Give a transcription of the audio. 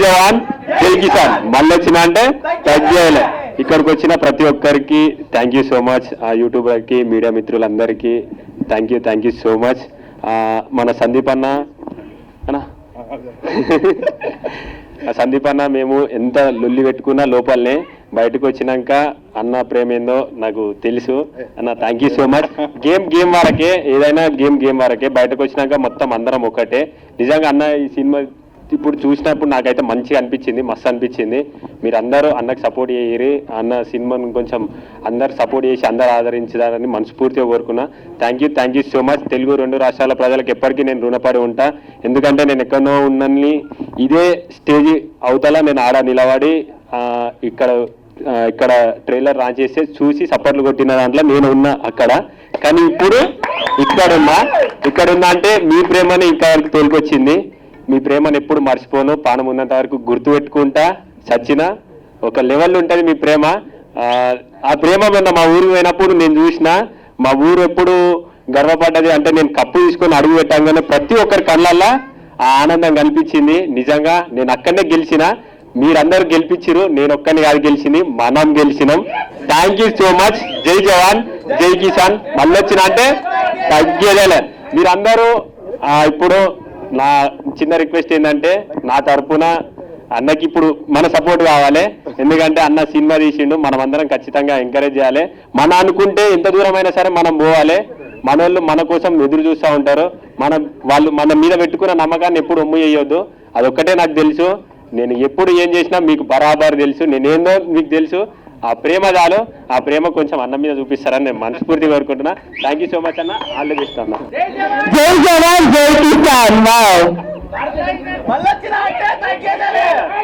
జవాన్ జై కిసాన్ మళ్ళీ వచ్చిన అంటే తగ్గేయాలి. ఇక్కడికి వచ్చిన ప్రతి ఒక్కరికి థ్యాంక్ యూ సో మచ్. యూట్యూబర్కి మీడియా మిత్రులందరికీ థ్యాంక్ యూ సో మచ్. మన సందీప్ అన్న మేము ఎంత లొల్లి పెట్టుకున్నా లోపలనే బయటకు వచ్చినాక అన్న ప్రేమ ఏందో నాకు తెలుసు అన్న. Thank you so much. Game వరకే, ఏదైనా గేమ్ వరకే. బయటకు వచ్చినాక మొత్తం అందరం ఒకటే. నిజంగా అన్న ఈ సినిమా ఇప్పుడు చూసినప్పుడు నాకైతే మంచిగా అనిపించింది, మస్తు అనిపించింది. మీరు అందరూ అన్నకు సపోర్ట్ చేయరు. అన్న సినిమాను కొంచెం అందరు సపోర్ట్ చేసి అందరు ఆదరించాలని మనస్ఫూర్తిగా కోరుకున్నా. Thank you so much. Telugu 2 రాష్ట్రాల ప్రజలకు ఎప్పటికీ నేను రుణపడి ఉంటా. ఎందుకంటే నేను ఎక్కడో ఉన్నని ఇదే స్టేజ్ అవతల నేను ఆడ నిలబడి ఇక్కడ ట్రైలర్ లాంచ్ చేస్తే చూసి సపోర్ట్లు కొట్టిన దాంట్లో నేను ఉన్నా అక్కడ. కానీ ఇప్పుడు ఇక్కడున్నా అంటే మీ ప్రేమని ఇంకా వరకు తోలుకొచ్చింది. మీ ప్రేమను ఎప్పుడు మర్చిపోను. పానం ఉన్నంత వరకు గుర్తు పెట్టుకుంటా. చచ్చిన ఒక లెవెల్ ఉంటుంది మీ ప్రేమ. ఆ ప్రేమ మీద మా ఊరు పోయినప్పుడు నేను చూసిన మా ఊరు ఎప్పుడు గర్వపడ్డది అంటే నేను కప్పు తీసుకొని అడుగు పెట్టంగానే ప్రతి ఒక్కరి కళ్ళల్లో ఆ ఆనందం కనిపించింది. నిజంగా నేను అక్కడనే గెలిచిన, మీరందరూ గెలిపించారు. నేను ఒక్కరిని కాదు గెలిచింది, మనం గెలిచినాం. Thank you so much. జై జవాన్ జై కిసాన్. మళ్ళీ వచ్చిన అంటే తగ్గేదేలే. మీరందరూ ఇప్పుడు నా చిన్న రిక్వెస్ట్ ఏంటంటే నా తరఫున అన్నకి ఇప్పుడు మన సపోర్ట్ కావాలి. ఎందుకంటే అన్న సినిమా తీసిండు, మనం అందరం ఖచ్చితంగా ఎంకరేజ్ చేయాలి. మన అనుకుంటే ఎంత దూరమైనా సరే మనం పోవాలి. మన వాళ్ళు మన కోసం ఎదురు చూస్తూ ఉంటారు. వాళ్ళు మన మీద పెట్టుకున్న నమ్మకాన్ని ఎప్పుడు ఒమ్ము చేయొద్దు. అదొక్కటే నాకు తెలుసు. నేను ఎప్పుడు ఏం చేసినా మీకు బరాబర్ తెలుసు. నేనేందో మీకు తెలుసు. ఆ ప్రేమ చాలు. ఆ ప్రేమ కొంచెం అన్న మీద చూపిస్తారని నేను మనస్ఫూర్తిగా కోరుకుంటున్నా. థ్యాంక్ యూ సో మచ్ అన్న. ఆల్ ది బెస్ట్ అన్న. జై జవాన్ జై కిసాన్.